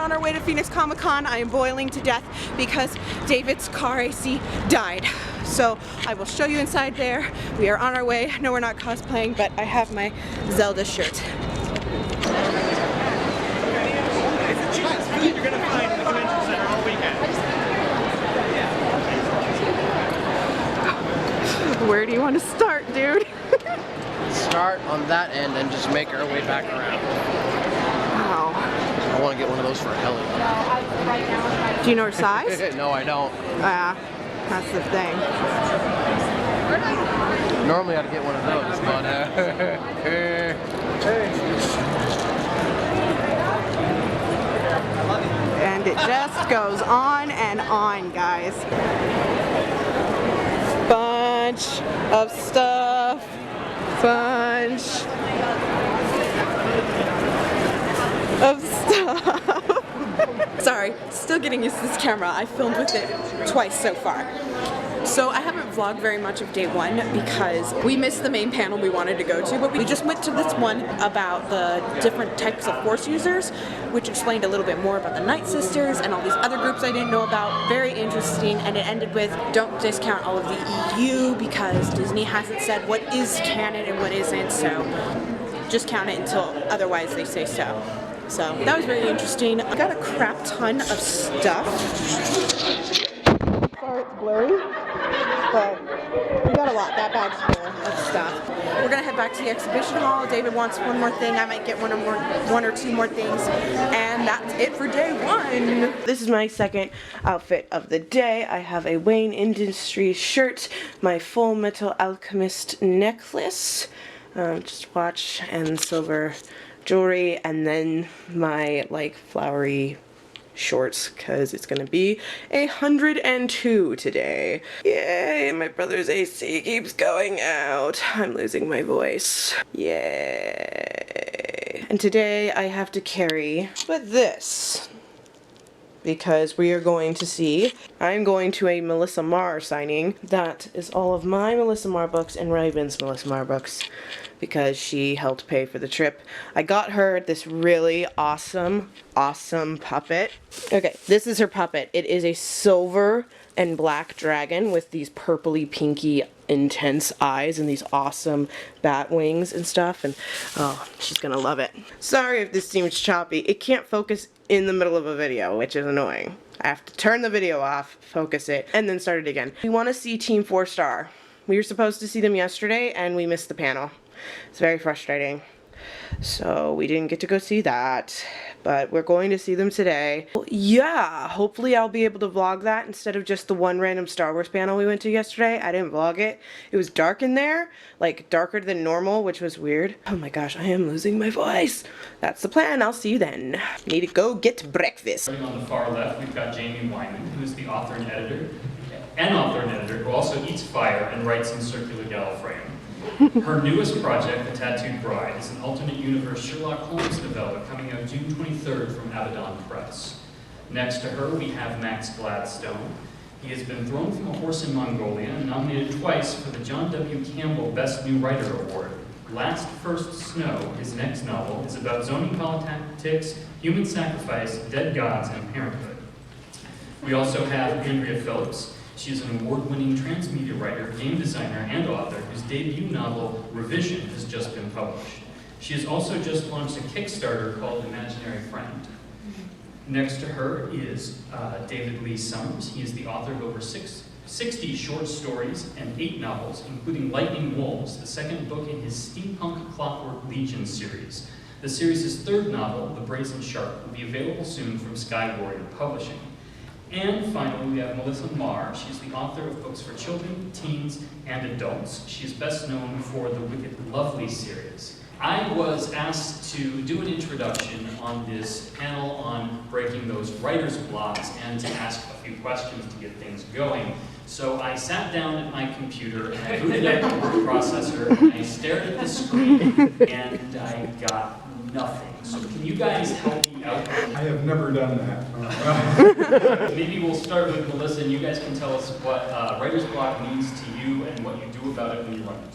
on our way to Phoenix Comic-Con. I am boiling to death because David's car AC died. So I will show you inside there. We are on our way. No, we're not cosplaying, but I have my Zelda shirt. You're gonna find the convention center all weekend. Where do you want to start, dude? Start on that end and just make our way back around. Wow. I want to get one of those for a heli. Do you know her size? No, I don't. That's the thing. Normally I'd get one of those, but And it just goes on and on, guys. Bunch of stuff. Bunch of stuff. Sorry, still getting used to this camera. I filmed with it twice so far. So I haven't vlogged very much of day one because we missed the main panel we wanted to go to, but we just went to this one about the different types of Force users, which explained a little bit more about the Night Sisters and all these other groups I didn't know about. Very interesting, and it ended with don't discount all of the EU because Disney hasn't said what is canon and what isn't, so just count it until otherwise they say so. So that was very interesting. I got a crap ton of stuff. Sorry it's blurry, but we got a lot. That bag's full of stuff. We're gonna head back to the exhibition hall. David wants one more thing. I might get one or two more things, and that's it for day one. This is my second outfit of the day. I have a Wayne Industries shirt, my Full Metal Alchemist necklace, just watch and silver jewelry, and then my like flowery shorts because it's gonna be 102 today. Yay, my brother's AC keeps going out. I'm losing my voice. Yay. And today I have to carry with this because we are going to see, I'm going to a Melissa Marr signing. That is all of my Melissa Marr books and Raven's Melissa Marr books because she helped pay for the trip. I got her this really awesome puppet. Okay, this is her puppet. It is a silver and black dragon with these purpley pinky intense eyes and these awesome bat wings and stuff, and oh, she's gonna love it. Sorry if this seems choppy. It can't focus in the middle of a video, which is annoying. I have to turn the video off, focus it, and then start it again. We want to see Team 4 Star. We were supposed to see them yesterday and we missed the panel. It's very frustrating. So we didn't get to go see that, but we're going to see them today. Well, yeah, hopefully I'll be able to vlog that instead of just the one random Star Wars panel we went to yesterday. I didn't vlog it. It was dark in there, like darker than normal, which was weird. Oh my gosh, I am losing my voice. That's the plan. I'll see you then. Need to go get breakfast. Starting on the far left, we've got Jamie Wyman, who's the author and editor, who also eats fire and writes in circular Gallifreyan. Her newest project, The Tattooed Bride, is an alternate universe Sherlock Holmes novella coming out June 23rd from Abaddon Press. Next to her, we have Max Gladstone. He has been thrown from a horse in Mongolia and nominated twice for the John W. Campbell Best New Writer Award. Last First Snow, his next novel, is about zoning politics, human sacrifice, dead gods, and parenthood. We also have Andrea Phillips. She is an award-winning transmedia writer, game designer, and author whose debut novel, Revision, has just been published. She has also just launched a Kickstarter called Imaginary Friend. Next to her is David Lee Summers. He is the author of over 60 short stories and 8 novels, including Lightning Wolves, the second book in his Steampunk Clockwork Legion series. The series' third novel, The Brazen Shark, will be available soon from Sky Warrior Publishing. And finally, we have Melissa Marr. She's the author of books for children, teens, and adults. She is best known for the Wicked Lovely series. I was asked to do an introduction on this panel on breaking those writer's blocks and to ask a few questions to get things going. So I sat down at my computer and I booted up the word processor and I stared at the screen and I got nothing. So can you guys help me out? I have never done that. Maybe we'll start with Melissa and you guys can tell us what writer's block means to you and what you do about it when you run it.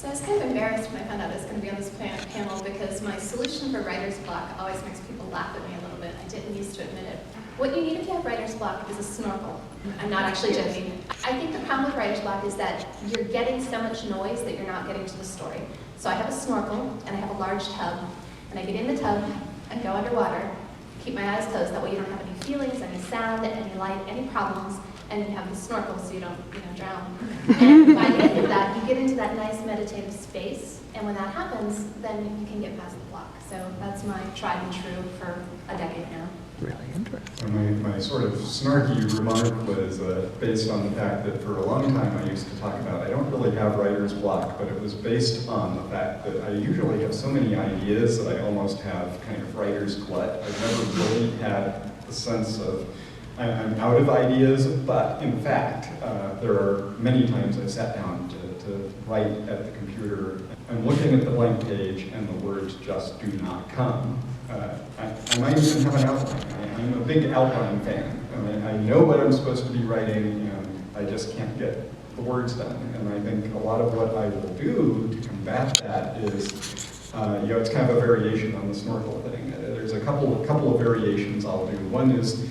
So I was kind of embarrassed when I found out I was going to be on this panel because my solution for writer's block always makes people laugh at me a little bit. I didn't used to admit it. What you need if you have writer's block is a snorkel. I'm not actually joking. I think the problem with writer's block is that you're getting so much noise that you're not getting to the story. So I have a snorkel and I have a large tub, and I get in the tub and go underwater, keep my eyes closed, that way you don't have any feelings, any sound, any light, any problems, and you have the snorkel so you don't, drown. And by the end of that, you get into that nice meditative space, and when that happens, then you can get past the block. So that's my tried and true for a decade now. Really interesting. My sort of snarky remark was based on the fact that for a long time I used to talk about, I don't really have writer's block, but it was based on the fact that I usually have so many ideas that I almost have kind of writer's glut. I've never really had the sense of, I'm out of ideas, but in fact, there are many times I've sat down to write at the computer. I'm looking at the blank page and the words just do not come. I might even have an outline. I'm a big outline fan. I know what I'm supposed to be writing, and I just can't get the words done. And I think a lot of what I will do to combat that is, it's kind of a variation on the snorkel thing. There's a couple of variations I'll do. One is,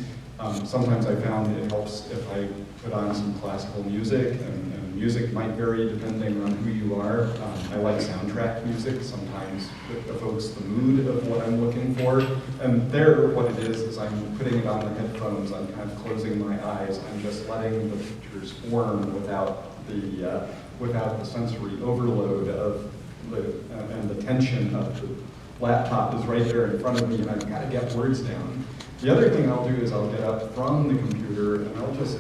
sometimes I found it helps if I put on some classical music, and music might vary depending on who you are. I like soundtrack music. Sometimes it evokes the mood of what I'm looking for. And there, what it is I'm putting it on the headphones, I'm kind of closing my eyes, I'm just letting the pictures form without the sensory overload of and the tension of the laptop is right there in front of me, and I've got to get words down. The other thing I'll do is I'll get up from the computer and I'll just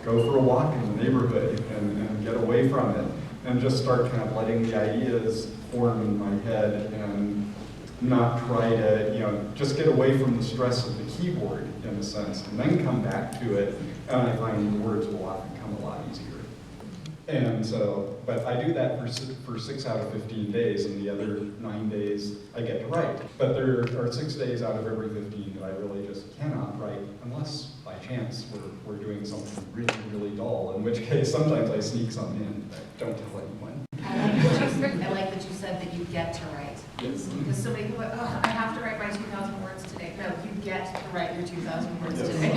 go for a walk in the neighborhood and get away from it and just start kind of letting the ideas form in my head and not try to, just get away from the stress of the keyboard in a sense, and then come back to it, and I find the words will often come a lot easier. And so, but I do that for 6 out of 15 days, and the other 9 days I get to write. But there are 6 days out of every 15 that I really just cannot write, unless by chance we're doing something really, really dull, in which case sometimes I sneak some in, but don't tell anyone. I like that you said that you get to write. Yes. Because so many people are, oh, I have to write my 2,000 words today. No, you get to write your 2,000 words Yes. today.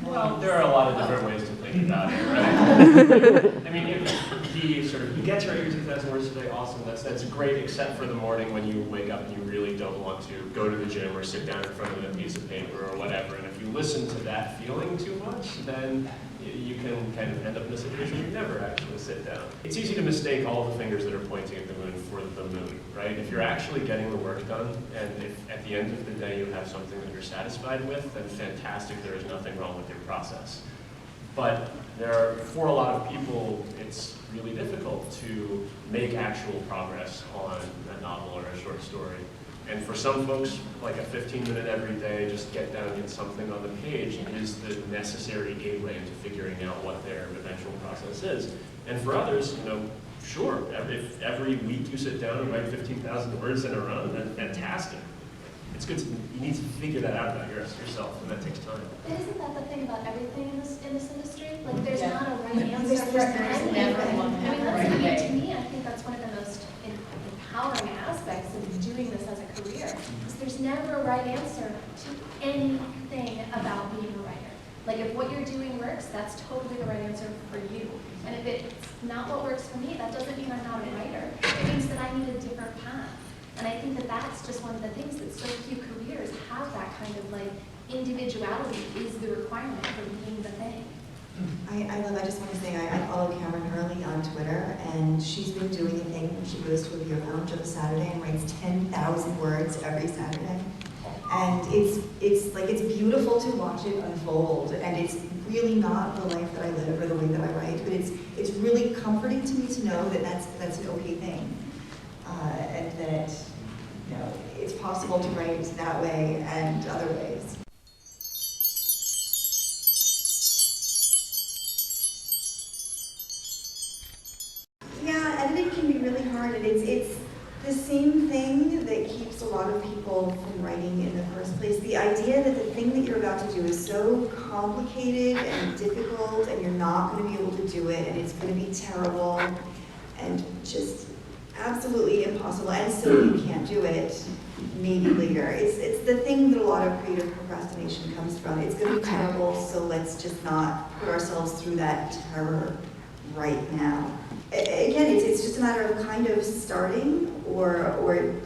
Well, there are a lot of different ways to think about it, right? I mean, if you get to write your 2,000 words today, awesome. That's great, except for the morning when you wake up and you really don't want to go to the gym or sit down in front of a piece of paper or whatever. And if you listen to that feeling too much, then you can kind of end up in a situation where you never actually sit down. It's easy to mistake all the fingers that are pointing at the moon for the moon, right? If you're actually getting the work done, and if at the end of the day you have something that you're satisfied with, then fantastic, there is nothing wrong with your process. But for a lot of people, it's really difficult to make actual progress on a novel or a short story. And for some folks, like a 15-minute every day, just get down and get something on the page is the necessary gateway into figuring out what their eventual process is. And for others, sure, if every week you sit down and write 15,000 words in a run, then fantastic. It's good. You need to figure that out about yourself, and that takes time. But isn't that the thing about everything in this industry? Like, there's not a right answer There's for never anything. one I mean, right to way. me, I think that's one of the most empowering aspects of doing this as a career. Because there's never a right answer to anything about being a writer. Like, if what you're doing works, that's totally the right answer for you. And if it's not what works for me, that doesn't mean I'm not a writer. It means that I need a different path. And I think that that's just one of the things that so few careers have, that kind of like individuality is the requirement for being the thing. I just want to say I follow Cameron Hurley on Twitter, and she's been doing a thing where she goes to a beer lounge on a Saturday and writes 10,000 words every Saturday. And it's beautiful to watch it unfold, and it's really not the life that I live or the way that I write, but it's really comforting to me to know that that's an okay thing. And that it's possible to write that way and other ways. Yeah, editing can be really hard, and it's the same thing that keeps a lot of people from writing in the first place. The idea that the thing that you're about to do is so complicated and difficult, and you're not going to be able to do it, and it's going to be terrible, and just absolutely impossible, and so you can't do it, maybe later. It's the thing that a lot of creative procrastination comes from. It's going to be terrible, so let's just not put ourselves through that terror right now. Again, it's just a matter of kind of starting or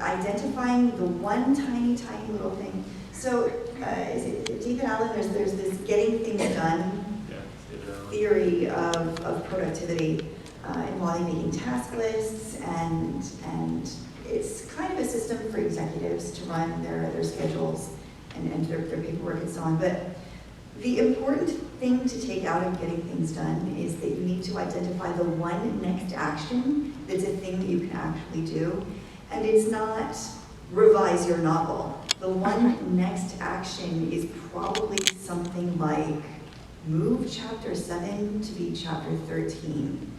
identifying the one tiny little thing. So, is it David Allen? There's this getting things done theory of productivity involving making task lists, and it's kind of a system for executives to run their schedules and their paperwork and so on. But the important thing to take out of getting things done is that you need to identify the one next action that's a thing that you can actually do. And it's not revise your novel. The one next action is probably something like move chapter 7 to be chapter 13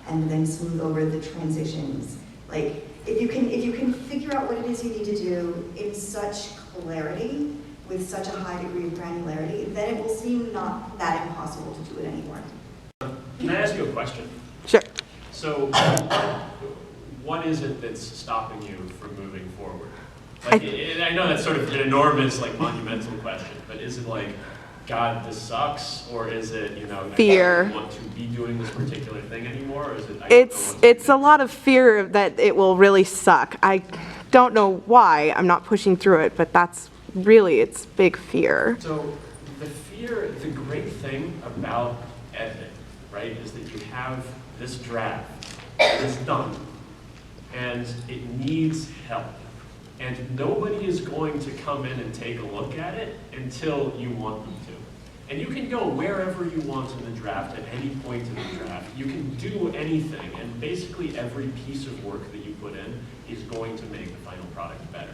and then smooth over the transitions. Like, if you can figure out what it is you need to do in such clarity, with such a high degree of granularity, then it will seem not that impossible to do it anymore. Can I ask you a question? Sure. So, what is it that's stopping you from moving forward? Like, I know that's sort of an enormous, like, monumental question, but is it like, God, this sucks, or is it, you know, Fear. I don't want to be doing this particular thing anymore, or is it? It's a lot of fear that it will really suck. I don't know why I'm not pushing through it, but that's really it's big fear. So the fear, the great thing about editing, right, is that you have this draft that's done, and it needs help. And nobody is going to come in and take a look at it until you want them to. And you can go wherever you want in the draft at any point in the draft. You can do anything, and basically every piece of work that you put in is going to make the final product better.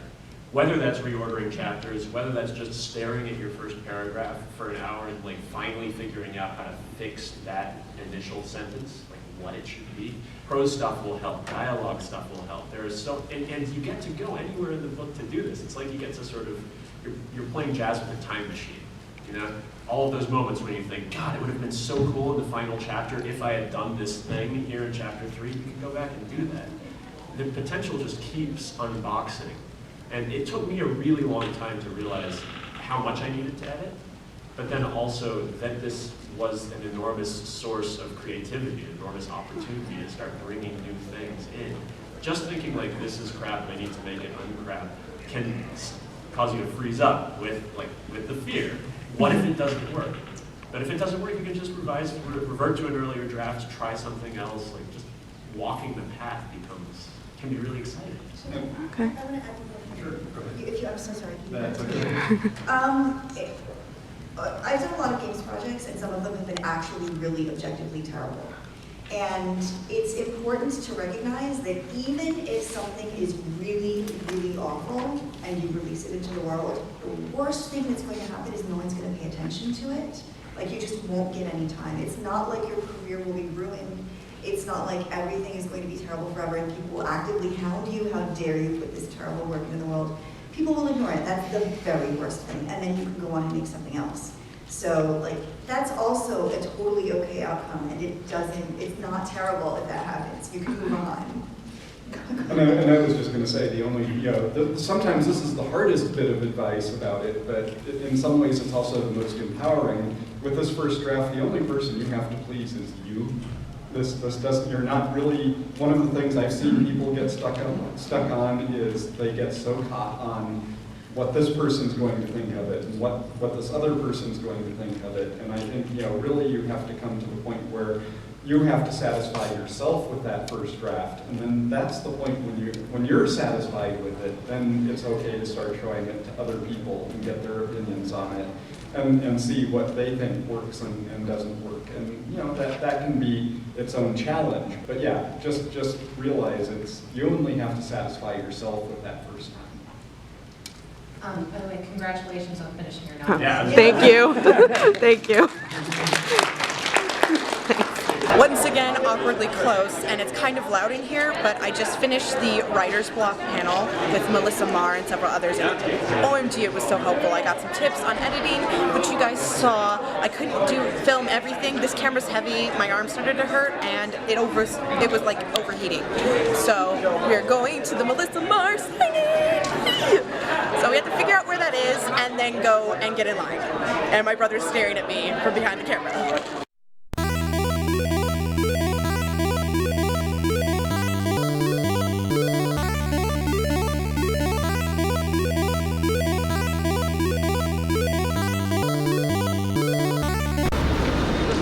Whether that's reordering chapters, whether that's just staring at your first paragraph for an hour and like finally figuring out how to fix that initial sentence, like what it should be. Prose stuff will help, dialogue stuff will help. There is so, and you get to go anywhere in the book to do this. It's like you get to sort of, you're playing jazz with a time machine, you know? All of those moments when you think, God, it would have been so cool in the final chapter if I had done this thing here in chapter 3, you can go back and do that. The potential just keeps unboxing. And it took me a really long time to realize how much I needed to edit, but then also that this was an enormous source of creativity, an enormous opportunity to start bringing new things in. Just thinking like, this is crap, I need to make it uncrap, can cause you to freeze up with the fear. What if it doesn't work? But if it doesn't work, you can just revert to an earlier draft, try something else, like just walking the path can be really exciting. Okay. I want to add I'm so sorry. That's okay. I've done a lot of games projects, and some of them have been actually really objectively terrible. And it's important to recognize that even if something is really, really awful and you release it into the world, the worst thing that's going to happen is no one's going to pay attention to it. Like, you just won't get any time. It's not like your career will be ruined. It's not like everything is going to be terrible forever and people will actively hound you. How dare you put this terrible work into the world? People will ignore it. That's the very worst thing. And then you can go on and make something else. So, like, that's also a totally okay outcome, and it's not terrible if that happens. You can move on. And I was just going to say, sometimes this is the hardest bit of advice about it, but in some ways it's also the most empowering. With this first draft, the only person you have to please is you. This doesn't, you're not really, one of the things I've seen people get stuck on is they get so caught on what this person's going to think of it and what this other person's going to think of it. And I think, really you have to come to the point where you have to satisfy yourself with that first draft. And then that's the point when you're satisfied with it, then it's okay to start showing it to other people and get their opinions on it and see what they think works and doesn't work. And that can be its own challenge. But yeah, just realize you only have to satisfy yourself with that first time. By the way, congratulations on finishing your novel. Yeah. Thank you. Thank you. Once again, awkwardly close, and it's kind of loud in here, but I just finished the writer's block panel with Melissa Marr and several others, and OMG, it was so helpful. I got some tips on editing, which you guys saw. I couldn't film everything. This camera's heavy, my arm started to hurt, and it was like overheating. So we're going to the Melissa Marr signing. So we have to figure out where that is and then go and get in line. And my brother's staring at me from behind the camera.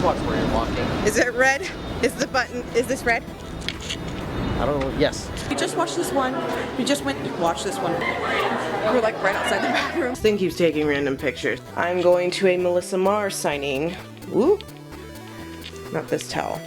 Watch where you're walking. Is it red? Is the button, is this red? I don't know. Yes. We just watched this one. We just went and watched this one. We're like right outside the bathroom. This thing keeps taking random pictures. I'm going to a Melissa Marr signing. Ooh. Not this towel.